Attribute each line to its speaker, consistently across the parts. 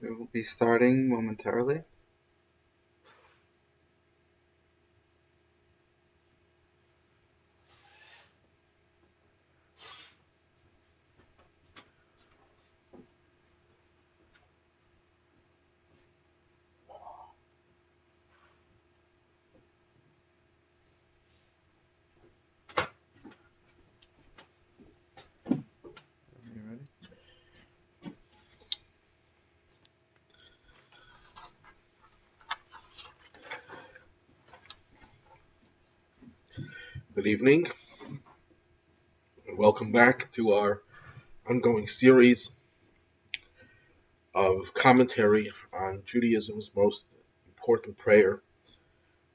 Speaker 1: We will be starting momentarily. Are you ready?
Speaker 2: Good evening, and welcome back to our ongoing series of commentary on Judaism's most important prayer,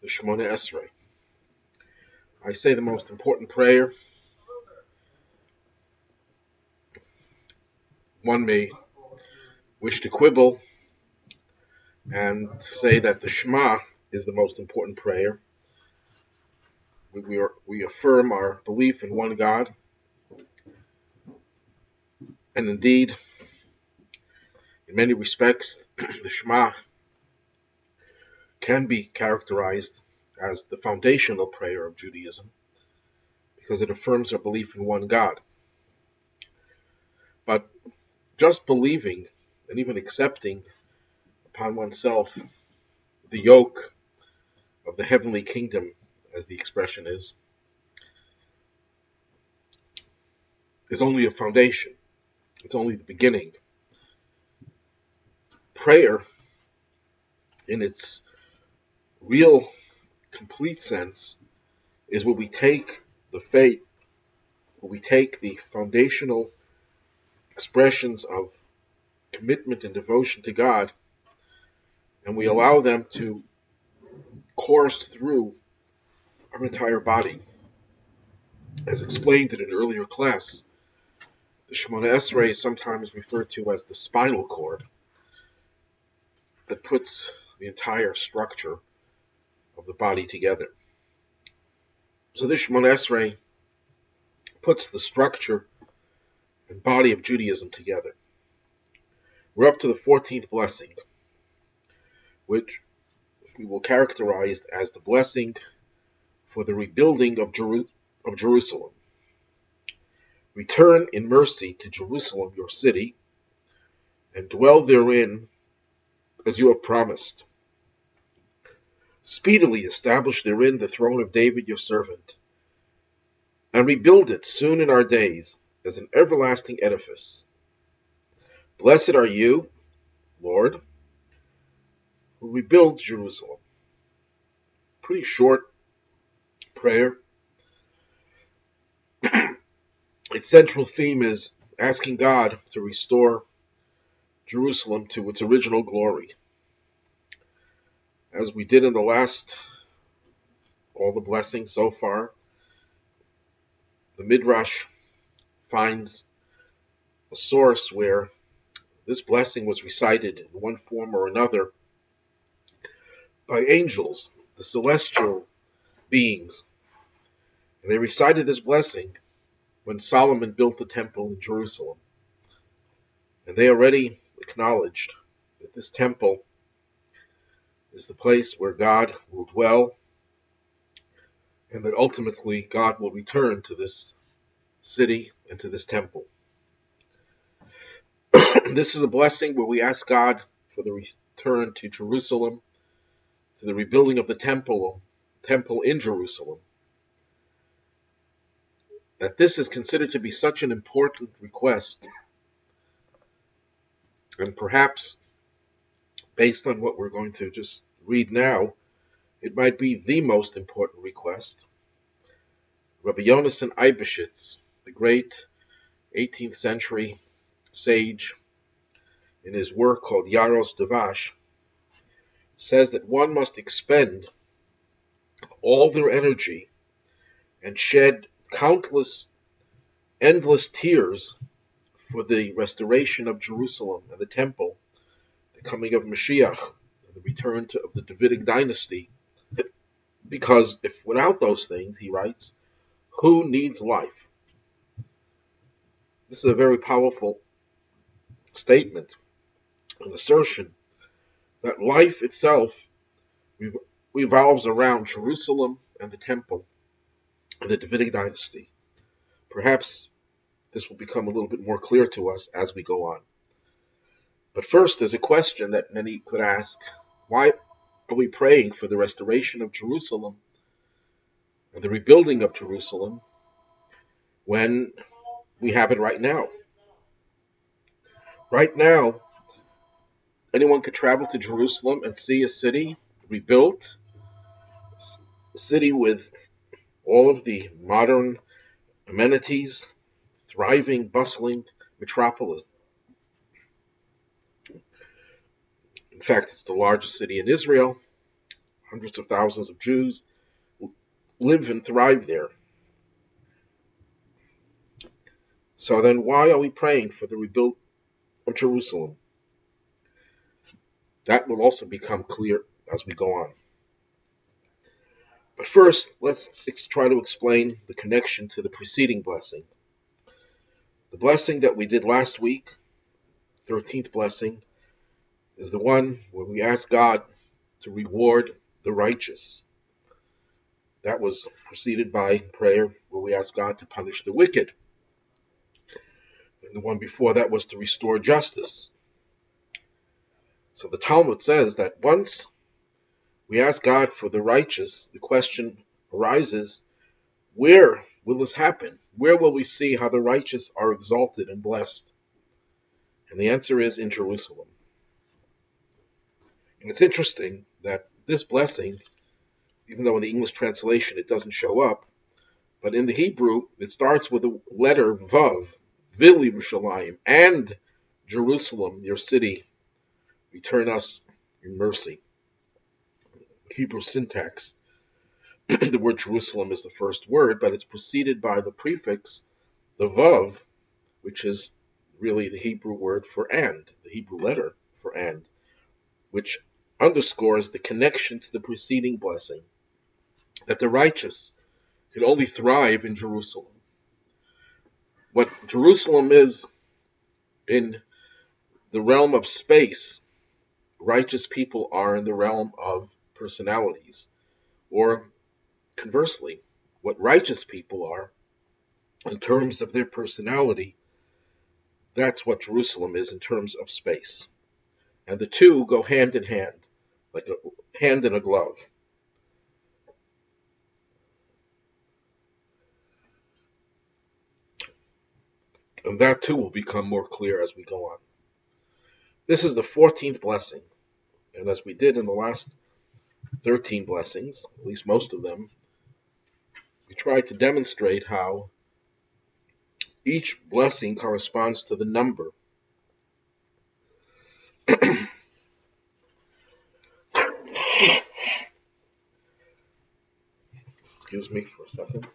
Speaker 2: the Shemona Esrei. I say the most important prayer. One may wish to quibble and say that the Shema is the most important prayer. We affirm our belief in one God, and indeed, in many respects, the Shema can be characterized as the foundational prayer of Judaism because it affirms our belief in one God. But just believing and even accepting upon oneself the yoke of the heavenly kingdom, as the expression is only a foundation. It's only the beginning. Prayer, in its real, complete sense, is where we take the faith, where we take the foundational expressions of commitment and devotion to God, and we allow them to course through our entire body. As explained in an earlier class, the Shemona Esrei is sometimes referred to as the spinal cord that puts the entire structure of the body together. So this Shemona Esrei puts the structure and body of Judaism together. We're up to the 14th blessing, which we will characterize as the blessing for the rebuilding of Jerusalem. Return in mercy to Jerusalem, your city, and dwell therein as you have promised. Speedily establish therein the throne of David your servant, and rebuild it soon in our days as an everlasting edifice. Blessed are you, Lord, who rebuilds Jerusalem. Pretty short prayer. Its central theme is asking God to restore Jerusalem to its original glory. As we did in all the blessings so far, the Midrash finds a source where this blessing was recited in one form or another by angels, the celestial beings. And they recited this blessing when Solomon built the temple in Jerusalem. And they already acknowledged that this temple is the place where God will dwell, and that ultimately God will return to this city and to this temple. This is a blessing where we ask God for the return to Jerusalem, to the rebuilding of the temple in Jerusalem. That this is considered to be such an important request, and perhaps based on what we're going to just read now, it might be the most important request. Rabbi Yonasan Eibeshitz, the great 18th century sage, in his work called Yaros Devash, says that one must expend all their energy and shed countless, endless tears for the restoration of Jerusalem and the temple, the coming of Mashiach, and the return of the Davidic dynasty. Because if without those things, he writes, who needs life? This is a very powerful statement. an assertion that life itself revolves around Jerusalem and the temple and the Davidic dynasty. Perhaps this will become a little bit more clear to us as we go on. But first, there's a question that many could ask. Why are we praying for the restoration of Jerusalem and the rebuilding of Jerusalem when we have it right now? Right now, anyone could travel to Jerusalem and see a city rebuilt, a city with all of the modern amenities, thriving, bustling metropolis. In fact, it's the largest city in Israel. Hundreds of thousands of Jews live and thrive there. So then why are we praying for the rebuild of Jerusalem? That will also become clear as we go on. But first, let's try to explain the connection to the preceding blessing. The blessing that we did last week, 13th blessing, is the one where we ask God to reward the righteous. That was preceded by prayer where we asked God to punish the wicked. And the one before that was to restore justice. So the Talmud says that once we ask God for the righteous, the question arises, where will this happen? Where will we see how the righteous are exalted and blessed? And the answer is in Jerusalem. And it's interesting that this blessing, even though in the English translation it doesn't show up, but in the Hebrew it starts with the letter Vav, Vil Yerushalayim, and Jerusalem, your city, return us in mercy. Hebrew syntax, the word Jerusalem is the first word, but it's preceded by the prefix, the Vav, which is really the Hebrew word for and, the Hebrew letter for and, which underscores the connection to the preceding blessing, that the righteous can only thrive in Jerusalem. What Jerusalem is in the realm of space, righteous people are in the realm of personalities. Or conversely, what righteous people are in terms of their personality, that's what Jerusalem is in terms of space. And the two go hand in hand, like a hand in a glove. And that too will become more clear as we go on. This is the 14th blessing. And as we did in the last 13 blessings, at least most of them, we tried to demonstrate how each blessing corresponds to the number. Excuse me for a second.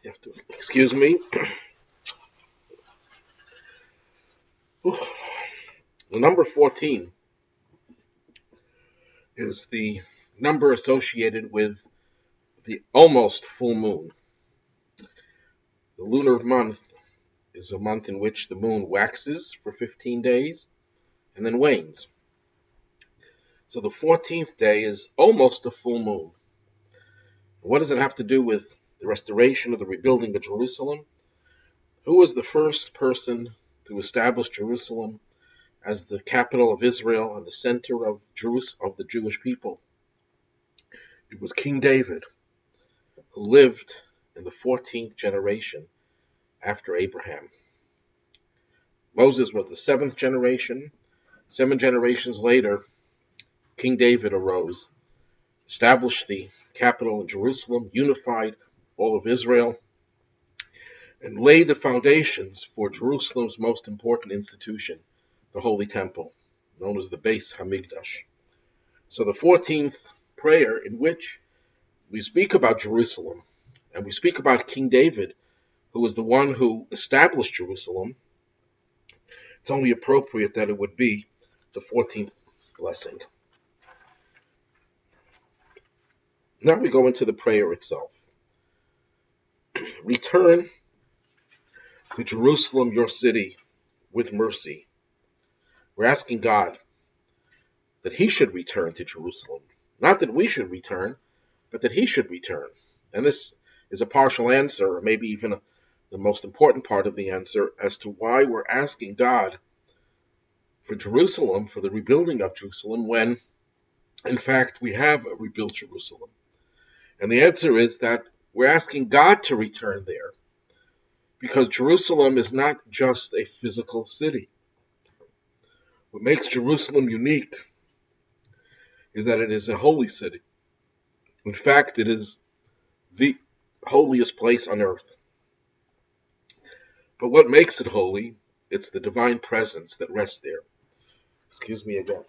Speaker 2: You have to excuse me. The number 14 is the number associated with the almost full moon. The lunar month is a month in which the moon waxes for 15 days and then wanes. So the 14th day is almost a full moon. What does it have to do with the restoration of the rebuilding of Jerusalem? Who was the first person to establish Jerusalem as the capital of Israel and the center of the Jewish people. It was King David, who lived in the 14th generation after Abraham. Moses was the 7th generation. 7 generations later, King David arose, established the capital in Jerusalem, unified all of Israel, and laid the foundations for Jerusalem's most important institution, the Holy Temple, known as the Beis Hamikdash. So the 14th prayer, in which we speak about Jerusalem, and we speak about King David, who was the one who established Jerusalem, it's only appropriate that it would be the 14th blessing. Now we go into the prayer itself. Return to Jerusalem, your city, with mercy. We're asking God that he should return to Jerusalem. Not that we should return, but that he should return. And this is a partial answer, or maybe even the most important part of the answer, as to why we're asking God for Jerusalem, for the rebuilding of Jerusalem, when, in fact, we have rebuilt Jerusalem. And the answer is that we're asking God to return there, because Jerusalem is not just a physical city. What makes Jerusalem unique is that it is a holy city. In fact, it is the holiest place on earth. But what makes it holy? It's the divine presence that rests there. Excuse me again.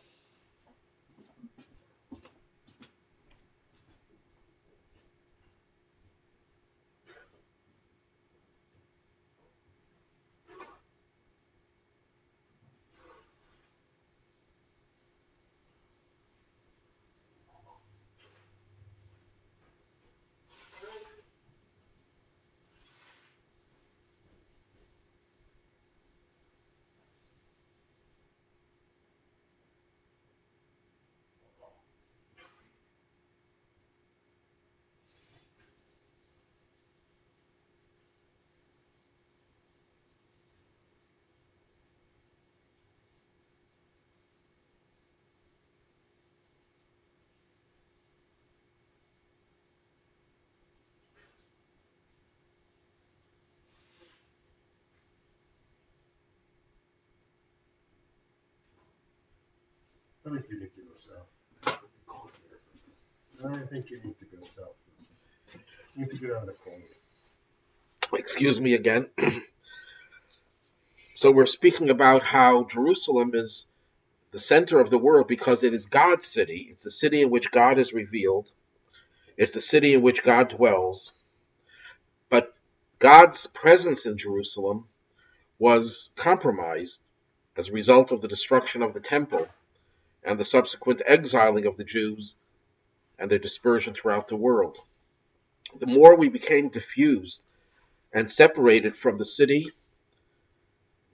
Speaker 3: I think you need to go south. I think you need to go south. You need to get out of the cold.
Speaker 2: Excuse me again. So we're speaking about how Jerusalem is the center of the world because it is God's city. It's the city in which God is revealed. It's the city in which God dwells. But God's presence in Jerusalem was compromised as a result of the destruction of the temple and the subsequent exiling of the Jews and their dispersion throughout the world. The more we became diffused and separated from the city,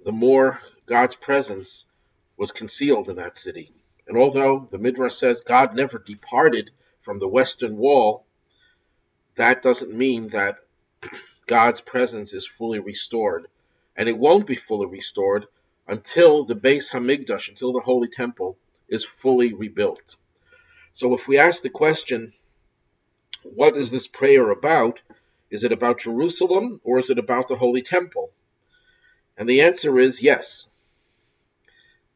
Speaker 2: the more God's presence was concealed in that city. And although the Midrash says God never departed from the western wall, that doesn't mean that God's presence is fully restored. And it won't be fully restored until the Beis Hamikdash, until the Holy Temple, is fully rebuilt. So if we ask the question, what is this prayer about? Is it about Jerusalem or is it about the Holy Temple? And the answer is yes.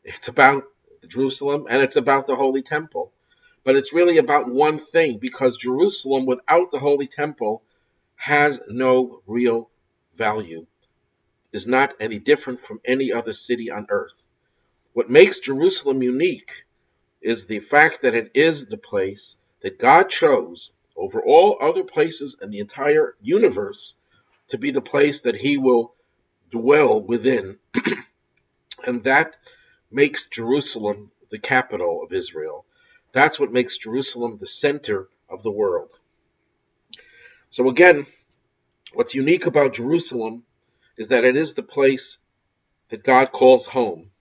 Speaker 2: It's about Jerusalem and it's about the Holy Temple. But it's really about one thing, because Jerusalem without the Holy Temple has no real value, is not any different from any other city on earth. What makes Jerusalem unique is the fact that it is the place that God chose over all other places in the entire universe to be the place that he will dwell within. And that makes Jerusalem the capital of Israel. That's what makes Jerusalem the center of the world. So again, what's unique about Jerusalem is that it is the place that God calls home,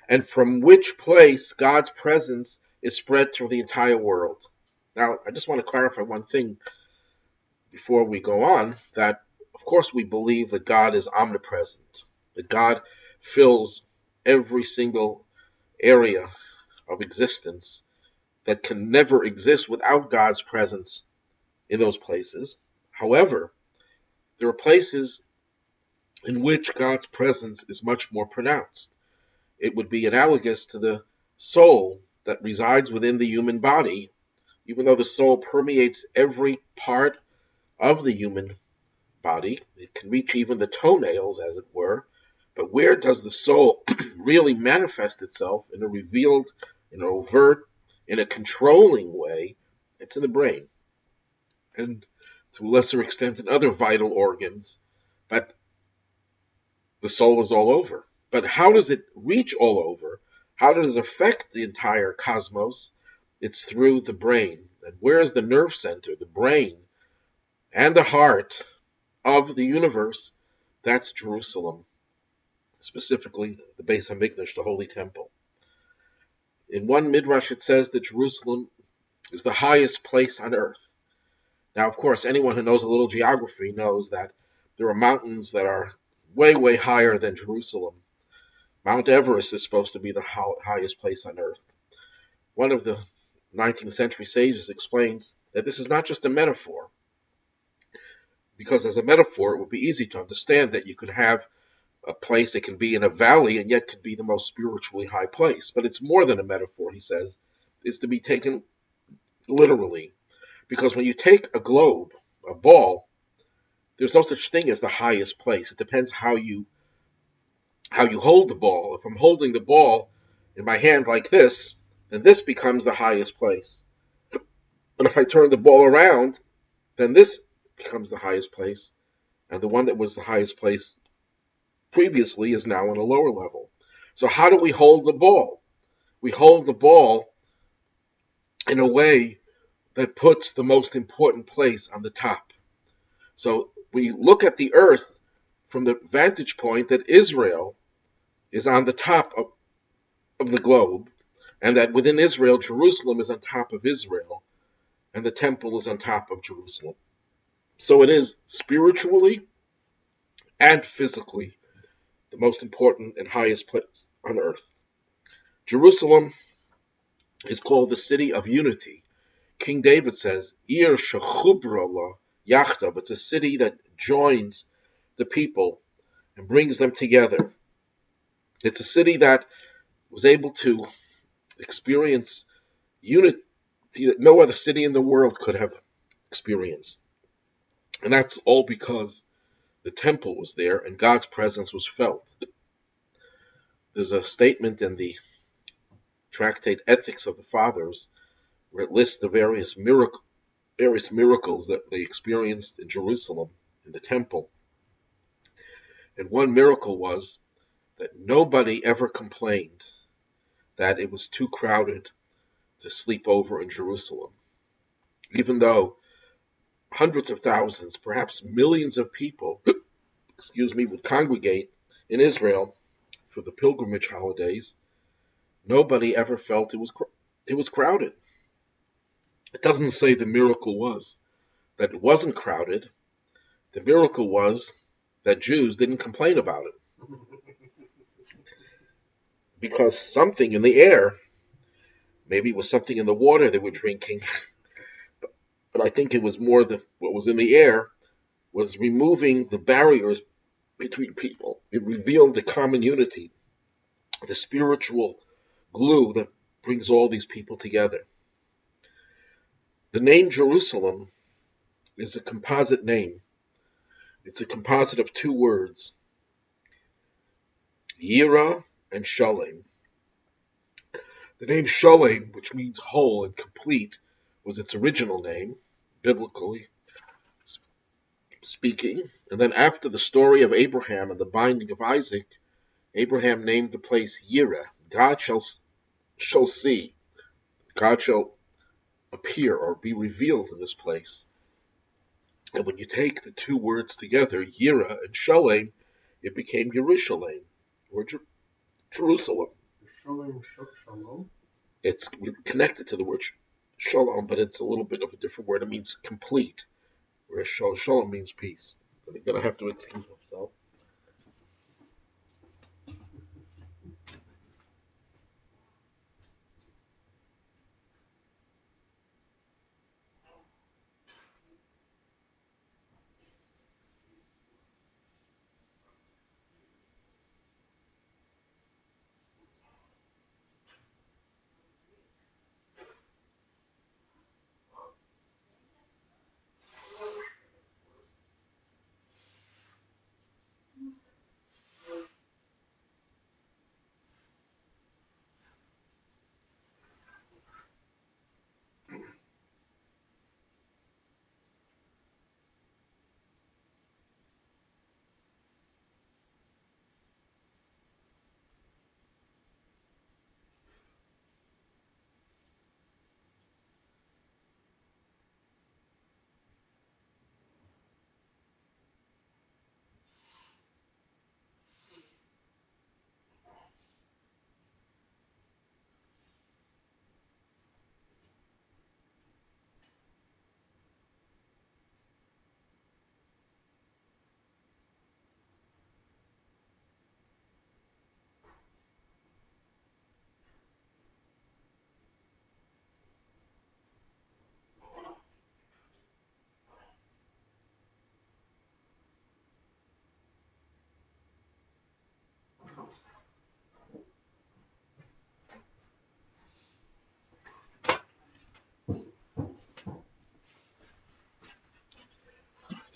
Speaker 2: and from which place God's presence is spread through the entire world. Now, I just want to clarify one thing before we go on, that of course we believe that God is omnipresent, that God fills every single area of existence that can never exist without God's presence in those places. However, there are places in which God's presence is much more pronounced. It would be analogous to the soul that resides within the human body, even though the soul permeates every part of the human body. It can reach even the toenails, as it were. But where does the soul really manifest itself in a revealed, in an overt, in a controlling way? It's in the brain. And to a lesser extent in other vital organs. But the soul is all over. But how does it reach all over? How does it affect the entire cosmos? It's through the brain. And where is the nerve center, the brain, and the heart of the universe? That's Jerusalem, specifically the Beis Hamikdash, the Holy Temple. In one midrash, it says that Jerusalem is the highest place on earth. Now, of course, anyone who knows a little geography knows that there are mountains that are way, way higher than Jerusalem. Mount Everest is supposed to be the highest place on earth. One of the 19th century sages explains that this is not just a metaphor, because as a metaphor, it would be easy to understand that you could have a place that can be in a valley and yet could be the most spiritually high place. But it's more than a metaphor, he says. It's to be taken literally. Because when you take a globe, a ball, there's no such thing as the highest place. It depends how you hold the ball. If I'm holding the ball in my hand like this, then this becomes the highest place. And if I turn the ball around, then this becomes the highest place. And the one that was the highest place previously is now on a lower level. So how do we hold the ball? We hold the ball in a way that puts the most important place on the top. So we look at the earth from the vantage point that Israel is on the top of the globe, and that within Israel, Jerusalem is on top of Israel, and the temple is on top of Jerusalem. So it is spiritually and physically the most important and highest place on earth. Jerusalem is called the city of unity. King David says, Ir shechubra yachtav. It's a city that joins the people and brings them together. It's a city that was able to experience unity that no other city in the world could have experienced. And that's all because the temple was there and God's presence was felt. There's a statement in the tractate Ethics of the Fathers where it lists the various miracles that they experienced in Jerusalem, in the temple. And one miracle was that nobody ever complained that it was too crowded to sleep over in Jerusalem. Even though hundreds of thousands, perhaps millions of people, would congregate in Israel for the pilgrimage holidays, nobody ever felt it was crowded. It doesn't say the miracle was that it wasn't crowded. The miracle was that Jews didn't complain about it. Because something in the air, maybe it was something in the water they were drinking, but I think it was more what was in the air was removing the barriers between people. It revealed the common unity, the spiritual glue that brings all these people together. The name Jerusalem is a composite name. It's a composite of two words, Yira and Shalem. The name Shalem, which means whole and complete, was its original name, biblically speaking. And then after the story of Abraham and the binding of Isaac, Abraham named the place Yireh. God shall see. God shall appear or be revealed in this place. And when you take the two words together, Yireh and Shalem, it became Yerushalayim, or Jerusalem.
Speaker 3: Shalom?
Speaker 2: It's connected to the word shalom, but it's a little bit of a different word. It means complete, whereas shalom means peace. I'm going to have to excuse myself.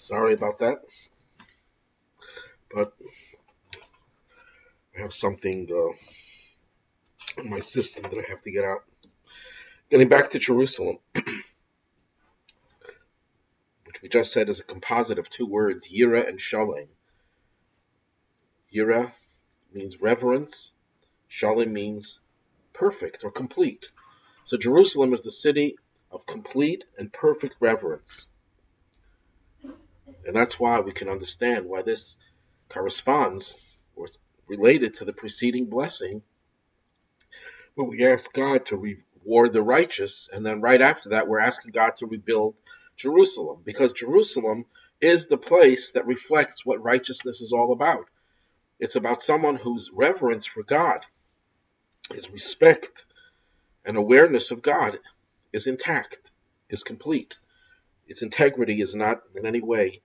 Speaker 2: Sorry about that, but I have something in my system that I have to get out. Getting back to Jerusalem, which we just said is a composite of two words, Yira and Shalem. Yira means reverence, Shalem means perfect or complete. So Jerusalem is the city of complete and perfect reverence. And that's why we can understand why this corresponds or is related to the preceding blessing, where we ask God to reward the righteous, and then right after that, we're asking God to rebuild Jerusalem, because Jerusalem is the place that reflects what righteousness is all about. It's about someone whose reverence for God, his respect and awareness of God is intact, is complete. Its integrity is not in any way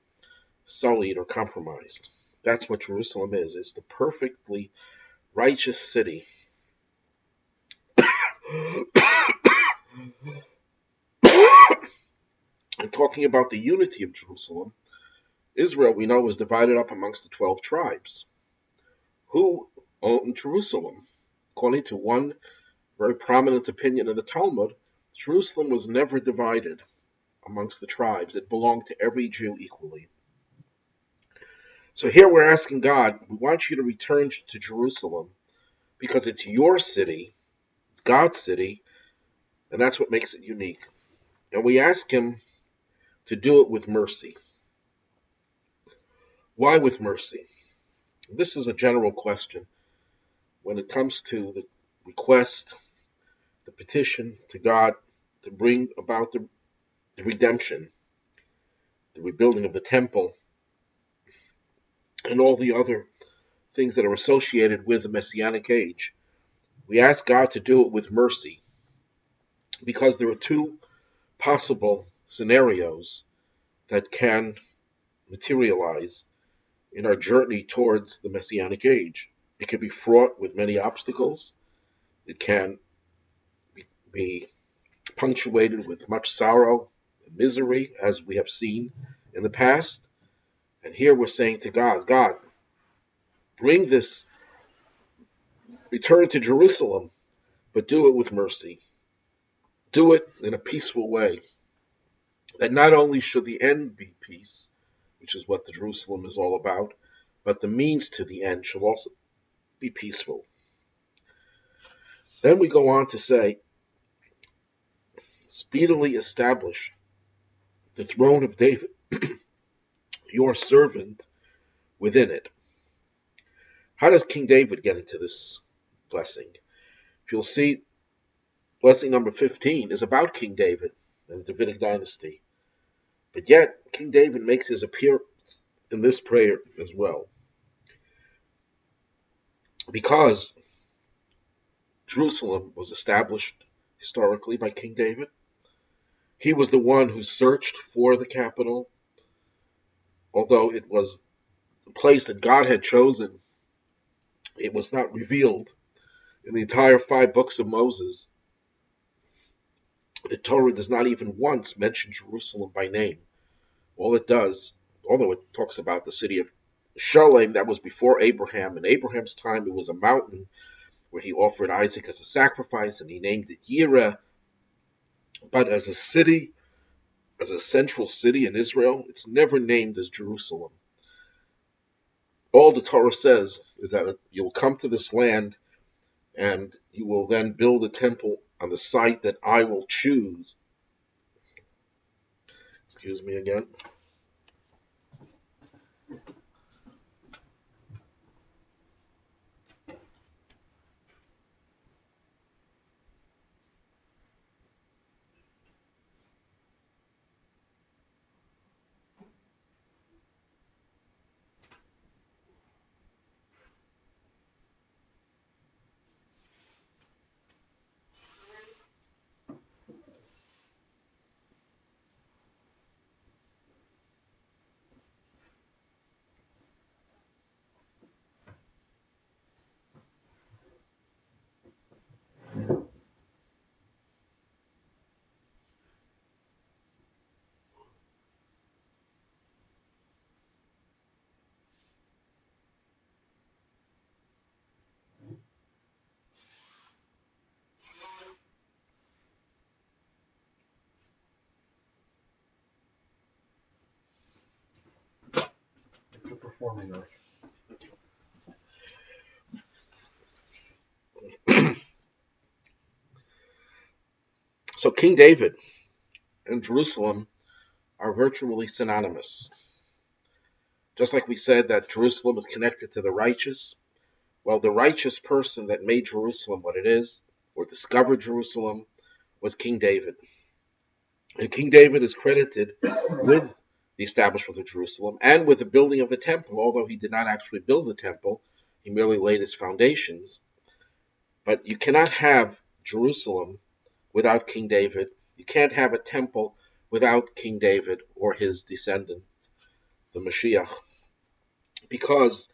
Speaker 2: sullied or compromised. That's what Jerusalem is. It's the perfectly righteous city. And talking about the unity of Jerusalem, Israel, we know, was divided up amongst the 12 tribes. Who owned Jerusalem? According to one very prominent opinion in the Talmud, Jerusalem was never divided amongst the tribes. It belonged to every Jew equally. So here we're asking God, we want you to return to Jerusalem because it's your city, it's God's city, and that's what makes it unique. And we ask Him to do it with mercy. Why with mercy? This is a general question. When it comes to the request, the petition to God to bring about the redemption, the rebuilding of the temple, and all the other things that are associated with the Messianic age, we ask God to do it with mercy because there are two possible scenarios that can materialize in our journey towards the Messianic age. It can be fraught with many obstacles. It can be punctuated with much sorrow and misery, as we have seen in the past. And here we're saying to God, God, bring this return to Jerusalem, but do it with mercy. Do it in a peaceful way. That not only should the end be peace, which is what the Jerusalem is all about, but the means to the end shall also be peaceful. Then we go on to say, speedily establish the throne of David, your servant, within it. How does King David get into this blessing? If you'll see, blessing number 15 is about King David and the Davidic dynasty. But yet, King David makes his appearance in this prayer as well. Because Jerusalem was established historically by King David, he was the one who searched for the capital, although it was the place that God had chosen. It was not revealed in the entire 5 books of Moses. The Torah does not even once mention Jerusalem by name. All it does, although it talks about the city of Shalem, that was before Abraham. In Abraham's time, it was a mountain where he offered Isaac as a sacrifice, and he named it Yira. But as a city, as a central city in Israel, it's never named as Jerusalem. All the Torah says is that you'll come to this land and you will then build a temple on the site that I will choose. Excuse me again.
Speaker 3: Performing arts.
Speaker 2: So King David and Jerusalem are virtually synonymous. Just like we said that Jerusalem is connected to the righteous, well, the righteous person that made Jerusalem what it is, or discovered Jerusalem, was King David. And King David is credited with the establishment of Jerusalem and with the building of the temple, although he did not actually build the temple, he merely laid its foundations. But you cannot have Jerusalem without King David. You can't have a temple without King David or his descendant, the Mashiach. Because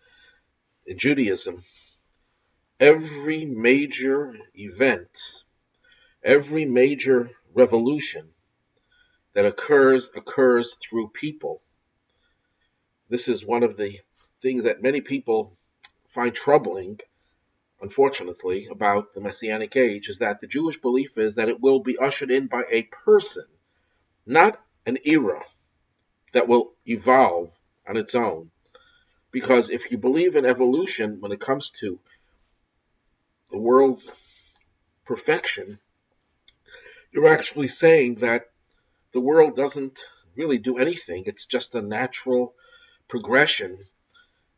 Speaker 2: in Judaism, every major event, every major revolution that occurs through people. This is one of the things that many people find troubling, unfortunately, about the Messianic age, is that the Jewish belief is that it will be ushered in by a person, not an era that will evolve on its own. Because if you believe in evolution when it comes to the world's perfection, you're actually saying that the world doesn't really do anything. It's just a natural progression,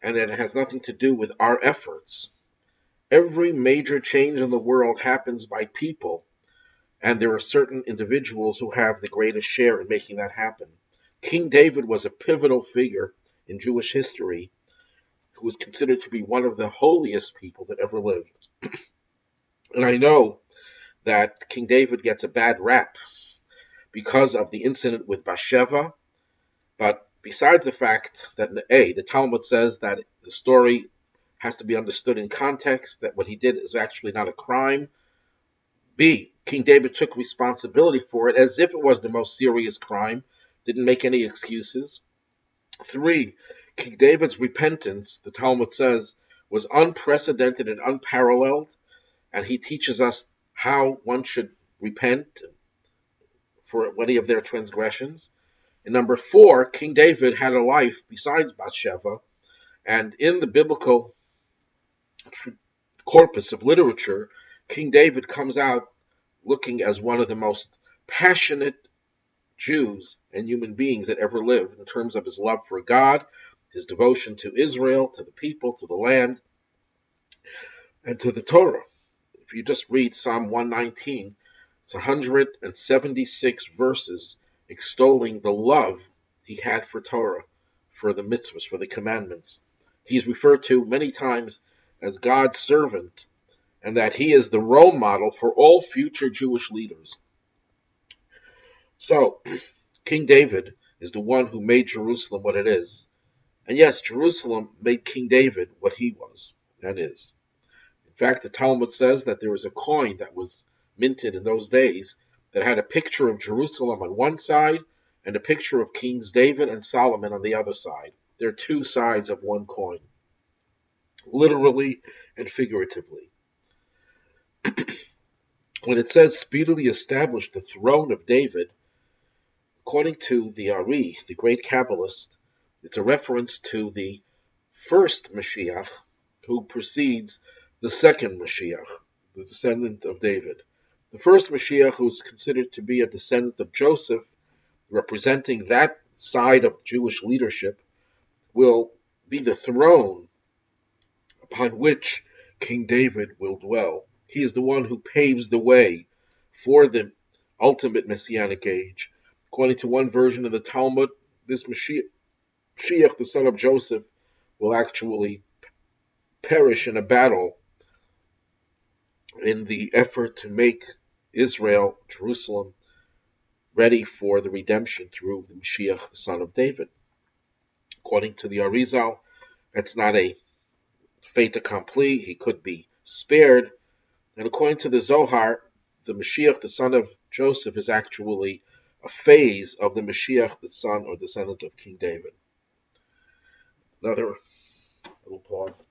Speaker 2: and it has nothing to do with our efforts. Every major change in the world happens by people, and there are certain individuals who have the greatest share in making that happen. King David was a pivotal figure in Jewish history who was considered to be one of the holiest people that ever lived. And I know that King David gets a bad rap because of the incident with Bathsheba, but besides the fact that the Talmud says that the story has to be understood in context, that what he did is actually not a crime. B, King David took responsibility for it as if it was the most serious crime, didn't make any excuses. 3, King David's repentance, the Talmud says, was unprecedented and unparalleled, and he teaches us how one should repent for any of their transgressions. And number 4, King David had a life besides Bathsheba, and in the biblical corpus of literature, King David comes out looking as one of the most passionate Jews and human beings that ever lived in terms of his love for God, his devotion to Israel, to the people, to the land, and to the Torah. If you just read Psalm 119, it's 176 verses extolling the love he had for Torah, for the mitzvahs, for the commandments. He's referred to many times as God's servant, and that he is the role model for all future Jewish leaders. So, King David is the one who made Jerusalem what it is. And yes, Jerusalem made King David what he was and is. In fact, the Talmud says that there was a coin that was minted in those days that had a picture of Jerusalem on one side and a picture of Kings David and Solomon on the other side. They're two sides of one coin, literally and figuratively. When it says speedily established the throne of David, according to the Ari, the great Kabbalist, it's a reference to the first Mashiach who precedes the second Mashiach, the descendant of David. The first Mashiach, who is considered to be a descendant of Joseph, representing that side of Jewish leadership, will be the throne upon which King David will dwell. He is the one who paves the way for the ultimate Messianic age. According to one version of the Talmud, this Mashiach, the son of Joseph, will actually perish in a battle in the effort to make Israel, Jerusalem, ready for the redemption through the Mashiach, the son of David. According to the Arizal, that's not a fait accompli. He could be spared. And according to the Zohar, the Mashiach, the son of Joseph, is actually a phase of the Mashiach, the son or descendant of King David. Another little pause.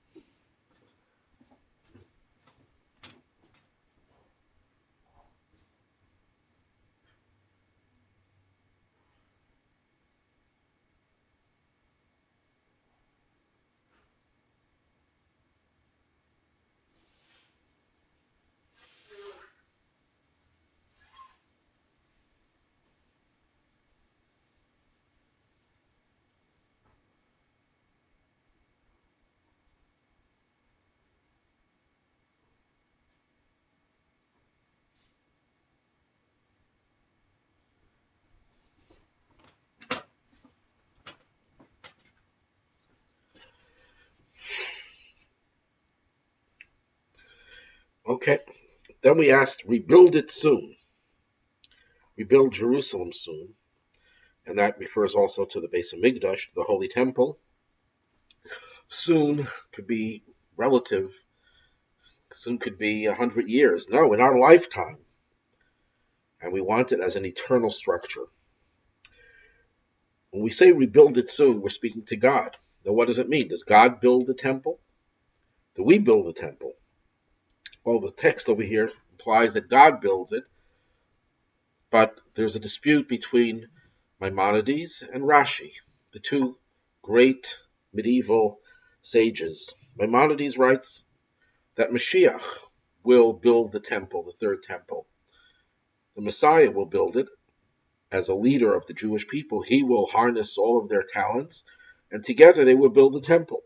Speaker 2: Okay. Then we asked, rebuild it soon. Rebuild Jerusalem soon. And that refers also to the Beis Hamikdash, the Holy Temple. Soon could be relative. Soon could be 100 years. No, in our lifetime. And we want it as an eternal structure. When we say rebuild it soon, we're speaking to God. Now, what does it mean? Does God build the temple? Do we build the temple? Well, the text over here implies that God builds it, but there's a dispute between Maimonides and Rashi, the two great medieval sages. Maimonides writes that Mashiach will build the temple, the third temple. The Messiah will build it as a leader of the Jewish people. He will harness all of their talents, and together they will build the temple.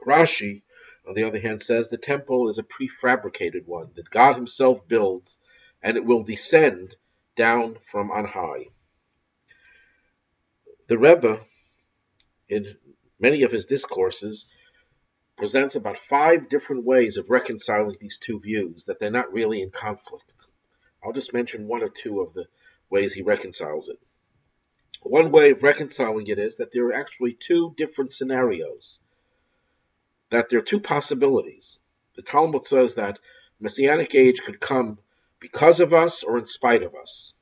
Speaker 2: Rashi, on the other hand, says the temple is a prefabricated one that God himself builds, and it will descend down from on high. The Rebbe, in many of his discourses, presents about 5 different ways of reconciling these two views, that they're not really in conflict. I'll just mention 1 or 2 of the ways he reconciles it. One way of reconciling it is that there are actually 2 different scenarios, that there are 2 possibilities. The Talmud says that Messianic age could come because of us or in spite of us.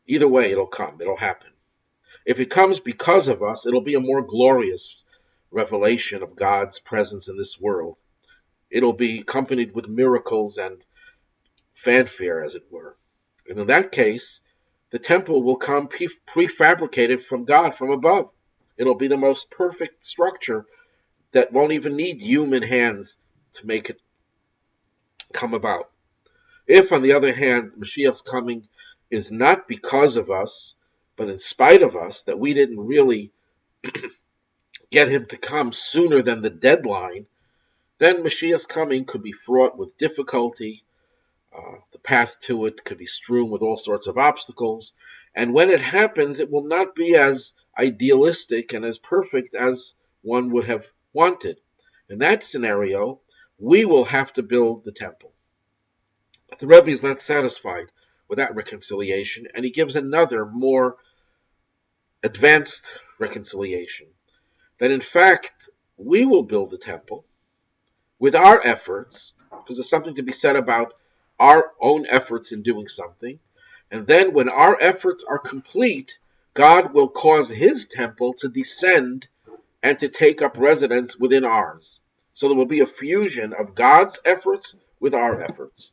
Speaker 2: Either way, it'll come, it'll happen. If it comes because of us, it'll be a more glorious revelation of God's presence in this world. It'll be accompanied with miracles and fanfare, as it were. And in that case, the temple will come prefabricated from God, from above. It'll be the most perfect structure that won't even need human hands to make it come about. If, on the other hand, Mashiach's coming is not because of us, but in spite of us, that we didn't really get him to come sooner than the deadline, then Mashiach's coming could be fraught with difficulty. The path to it could be strewn with all sorts of obstacles. And when it happens, it will not be as idealistic and as perfect as one would have wanted. In that scenario, we will have to build the temple. But the Rebbe is not satisfied with that reconciliation, and he gives another, more advanced reconciliation. That in fact, we will build the temple with our efforts, because there's something to be said about our own efforts in doing something. And then when our efforts are complete, God will cause his temple to descend and to take up residence within ours. So there will be a fusion of God's efforts with our efforts.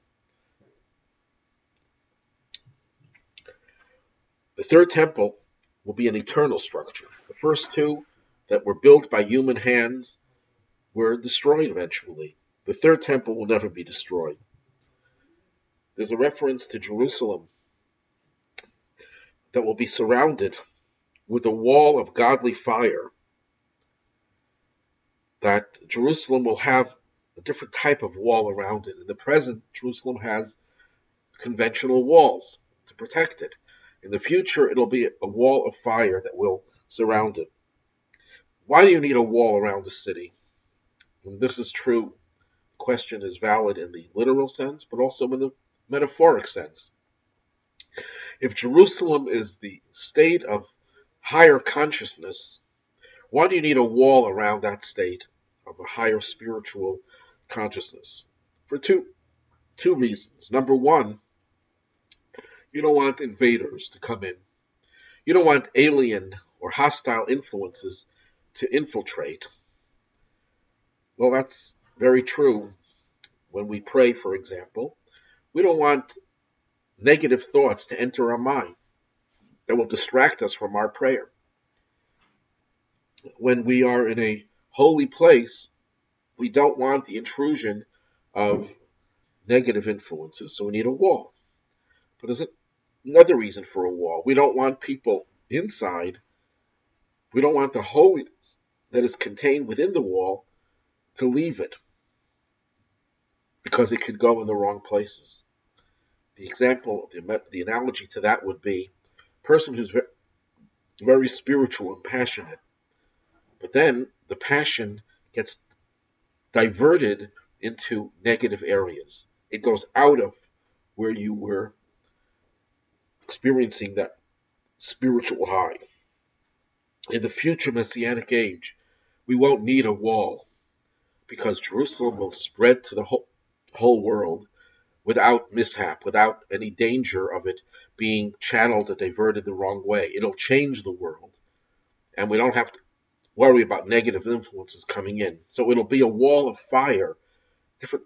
Speaker 2: The third temple will be an eternal structure. The first 2 that were built by human hands were destroyed eventually. The third temple will never be destroyed. There's a reference to Jerusalem that will be surrounded with a wall of godly fire, that Jerusalem will have a different type of wall around it. In the present, Jerusalem has conventional walls to protect it. In the future, it'll be a wall of fire that will surround it. Why do you need a wall around a city? And this is true. The question is valid in the literal sense, but also in the metaphoric sense. If Jerusalem is the state of higher consciousness, why do you need a wall around that state of a higher spiritual consciousness? For two reasons. Number one, you don't want invaders to come in. You don't want alien or hostile influences to infiltrate. Well, that's very true when we pray, for example. We don't want negative thoughts to enter our mind that will distract us from our prayer. When we are in a holy place, we don't want the intrusion of negative influences, so we need a wall. But there's another reason for a wall. We don't want people inside. We don't want the holiness that is contained within the wall to leave it, because it could go in the wrong places. The example, the analogy to that would be a person who's very spiritual and passionate, but then the passion gets diverted into negative areas. It goes out of where you were experiencing that spiritual high. In the future Messianic age, we won't need a wall because Jerusalem will spread to the whole world without mishap, without any danger of it being channeled or diverted the wrong way. It'll change the world, and we don't have to worry about negative influences coming in. So it'll be a wall of fire, different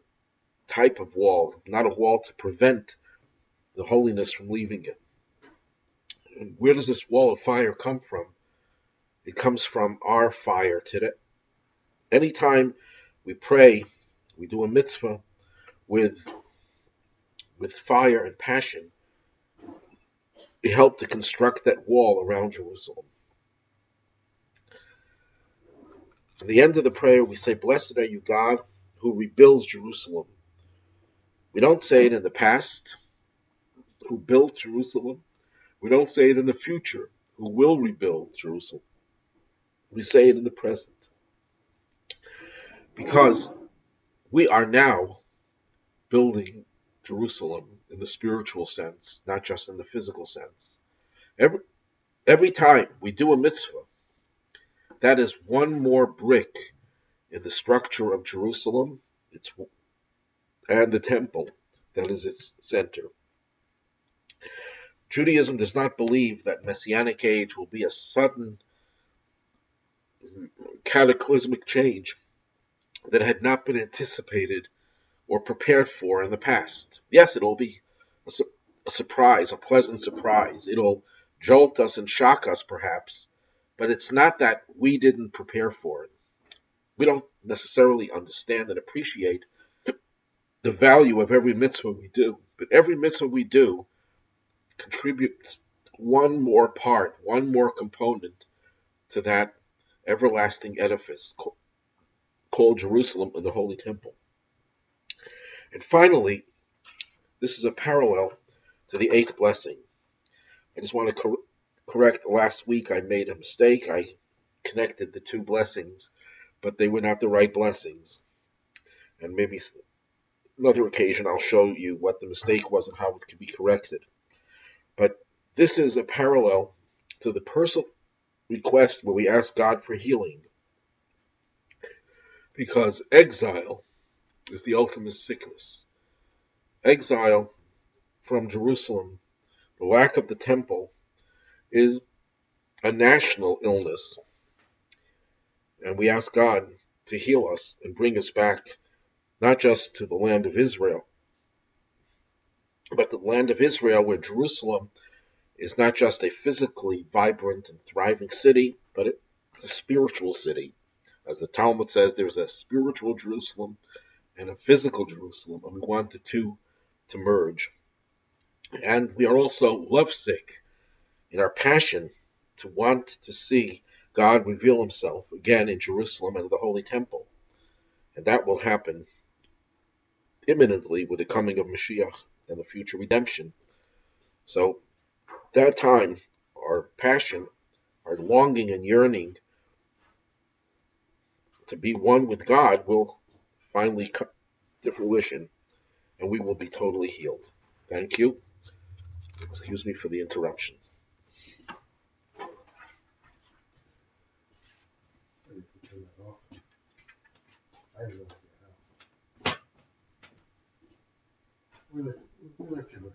Speaker 2: type of wall, not a wall to prevent the holiness from leaving it. And where does this wall of fire come from? It comes from our fire today. Anytime we pray, we do a mitzvah with fire and passion, we help to construct that wall around Jerusalem. At the end of the prayer, we say, "Blessed are you, God, who rebuilds Jerusalem." We don't say it in the past, who built Jerusalem. We don't say it in the future, who will rebuild Jerusalem. We say it in the present. Because we are now building Jerusalem in the spiritual sense, not just in the physical sense. Every time we do a mitzvah, that is one more brick in the structure of Jerusalem and the temple that is its center. Judaism does not believe that Messianic age will be a sudden cataclysmic change that had not been anticipated or prepared for in the past. Yes, it will be a surprise, a pleasant surprise. It'll jolt us and shock us perhaps, but it's not that we didn't prepare for it. We don't necessarily understand and appreciate the value of every mitzvah we do, but every mitzvah we do contributes one more part, one more component to that everlasting edifice called Jerusalem and the Holy Temple. And finally, this is a parallel to the eighth blessing. I just want to correct, last week I made a mistake. I connected the two blessings, but they were not the right blessings. And maybe another occasion I'll show you what the mistake was and how it can be corrected. But this is a parallel to the personal request where we ask God for healing. Because exile is the ultimate sickness. Exile from Jerusalem, the lack of the temple, is a national illness. And we ask God to heal us and bring us back, not just to the land of Israel, but the land of Israel where Jerusalem is not just a physically vibrant and thriving city, but it's a spiritual city. As the Talmud says, there's a spiritual Jerusalem and a physical Jerusalem, and we want the two to merge. And we are also lovesick in our passion to want to see God reveal himself again in Jerusalem and the Holy Temple. And that will happen imminently with the coming of Mashiach and the future redemption. So that time, our passion, our longing and yearning to be one with God will finally come to fruition, and we will be totally healed. Thank you. Excuse me for the interruptions.
Speaker 3: Maybe if we turn that off. I have no idea how. We'll let you know.